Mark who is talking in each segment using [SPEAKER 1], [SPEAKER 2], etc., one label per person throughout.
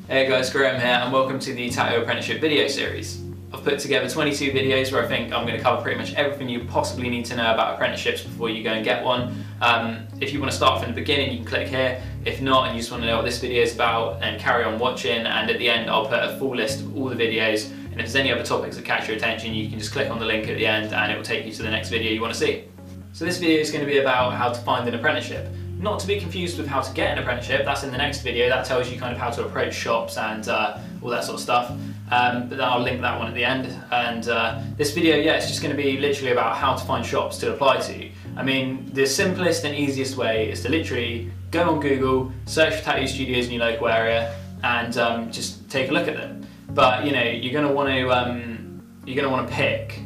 [SPEAKER 1] Hey guys, Graham here and welcome to the Tattoo Apprenticeship video series. I've put together 22 videos where I think I'm going to cover pretty much everything you possibly need to know about apprenticeships before you go and get one. If you want to start from the beginning, you can click here. If not, and you just want to know what this video is about, and carry on watching, and at the end I'll put a full list of all the videos, and if there's any other topics that catch your attention, you can just click on the link at the end and it will take you to the next video you want to see. So this video is going to be about how to find an apprenticeship. Not to be confused with how to get an apprenticeship, that's in the next video. That tells you kind of how to approach shops and all that sort of stuff. But then I'll link that one at the end. And this video, yeah, it's just going to be literally about how to find shops to apply to. I mean, the simplest and easiest way is to literally go on Google, search for tattoo studios in your local area, and just take a look at them. But you know, you're going to want to pick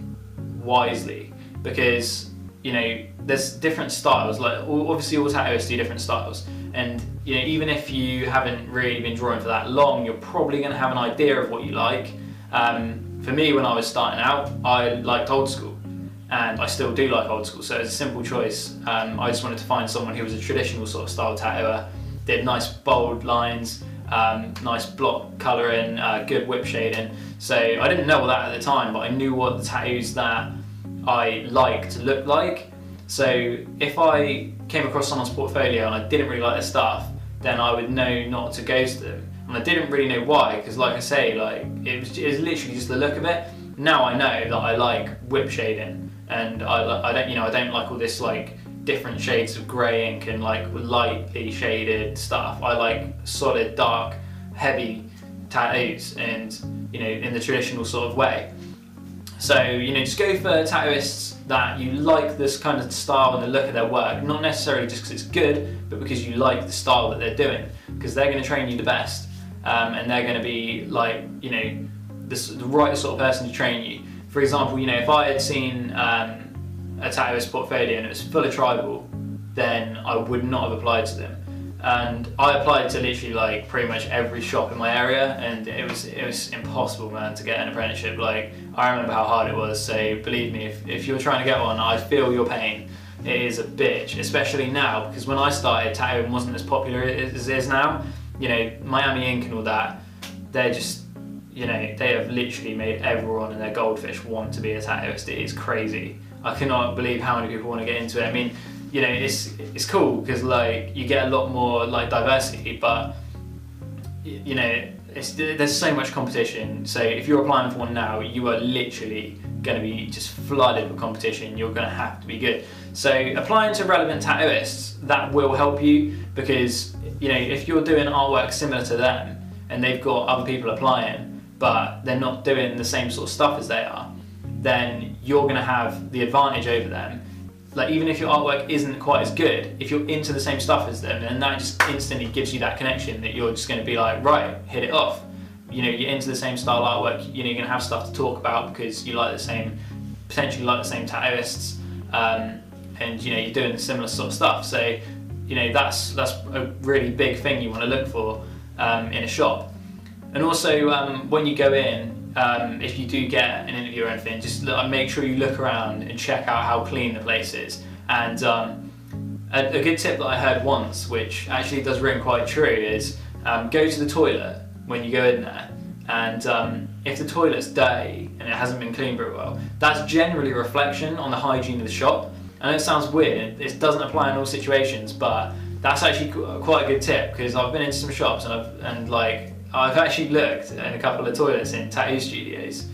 [SPEAKER 1] wisely, because you know, there's different styles. Like obviously all tattooists do different styles, and you know, even if you haven't really been drawing for that long, you're probably going to have an idea of what you like. For me, when I was starting out, I liked old school, and I still do like old school, so it's a simple choice. I just wanted to find someone who was a traditional sort of style tattooer, did nice bold lines, nice block colouring, good whip shading. So I didn't know all that at the time, but I knew what the tattoos that I liked to look like. So if I came across someone's portfolio and I didn't really like their stuff, then I would know not to go to them. And I didn't really know why, because like I say, like it was literally just the look of it. Now I know that I like whip shading, and I don't like all this like different shades of grey ink and like lightly shaded stuff. I like solid, dark, heavy tattoos, and you know, in the traditional sort of way. So, you know, just go for tattooists that you like this kind of style and the look of their work, not necessarily just because it's good, but because you like the style that they're doing, because they're going to train you the best, and they're going to be like, you know, the right sort of person to train you. For example, you know, if I had seen a tattooist portfolio and it was full of tribal, then I would not have applied to them. And I applied to literally like pretty much every shop in my area, and it was impossible, man, to get an apprenticeship. Like, I remember how hard it was, so believe me, if you're trying to get one, I feel your pain. It is a bitch, especially now, because when I started, tattooing wasn't as popular as it is now. You know, Miami Ink and all that, they're just, you know, they have literally made everyone and their goldfish want to be a tattooist. It is crazy. I cannot believe how many people want to get into it. I mean, you know, it's cool because like you get a lot more like diversity, but you know, there's so much competition. So if you're applying for one now, you are literally going to be just flooded with competition. You're going to have to be good. So applying to relevant tattooists, that will help you, because you know, if you're doing artwork similar to them and they've got other people applying but they're not doing the same sort of stuff as they are, then you're going to have the advantage over them. Like, even if your artwork isn't quite as good, if you're into the same stuff as them, then that just instantly gives you that connection that you're just going to be like, right, hit it off. You know, you're into the same style artwork, you know, you're going to have stuff to talk about because you like the same, potentially like the same tattooists, and you know, you're doing similar sort of stuff. So, you know, that's a really big thing you want to look for in a shop. And also, when you go in, if you do get an interview or anything, just make sure you look around and check out how clean the place is. And a good tip that I heard once, which actually does ring quite true, is go to the toilet when you go in there, and if the toilet's dirty and it hasn't been cleaned very well, that's generally a reflection on the hygiene of the shop. I know it sounds weird, it doesn't apply in all situations, but that's actually quite a good tip, because I've been into some shops and I've actually looked at a couple of toilets in tattoo studios,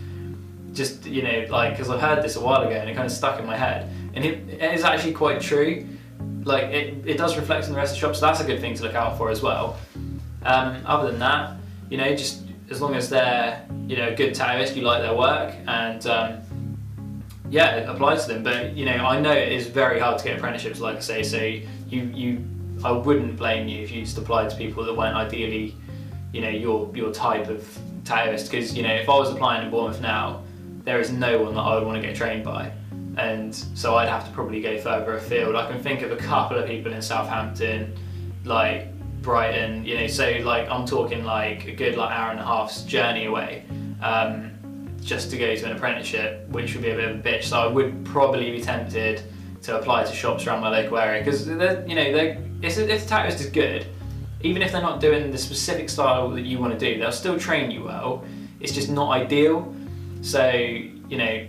[SPEAKER 1] just, you know, like, because I've heard this a while ago and it kind of stuck in my head, and it is actually quite true. Like, it does reflect on the rest of the shop, so that's a good thing to look out for as well. Other than that, you know, just as long as they're, you know, a good tattooist, you like their work, and yeah, it applies to them. But you know, I know it is very hard to get apprenticeships, like I say, so I wouldn't blame you if you just applied to people that weren't ideally, you know, your type of tattooist, because you know, if I was applying in Bournemouth now, there is no one that I would want to get trained by, and so I'd have to probably go further afield. I can think of a couple of people in Southampton, like Brighton, you know, so like I'm talking like a good like hour and a half's journey away, just to go to an apprenticeship, which would be a bit of a bitch. So I would probably be tempted to apply to shops around my local area, because you know, if the tattooist is good, even if they're not doing the specific style that you want to do, they'll still train you well. It's just not ideal. So, you know,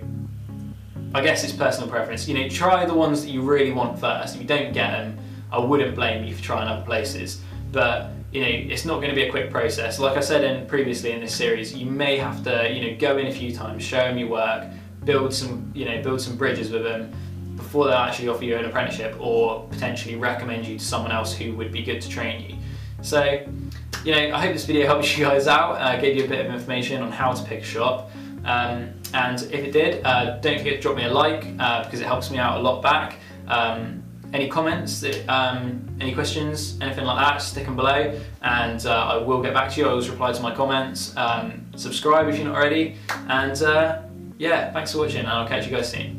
[SPEAKER 1] I guess it's personal preference. You know, try the ones that you really want first. If you don't get them, I wouldn't blame you for trying other places. But, you know, it's not going to be a quick process. Like I said previously in this series, you may have to, you know, go in a few times, show them your work, build some bridges with them before they actually offer you an apprenticeship, or potentially recommend you to someone else who would be good to train you. So, you know, I hope this video helps you guys out, gave you a bit of information on how to pick a shop. And if it did, don't forget to drop me a like, because it helps me out a lot back. Any comments, any questions, anything like that, stick them below, and I will get back to you. I always reply to my comments. Subscribe if you're not already, and yeah, thanks for watching, and I'll catch you guys soon.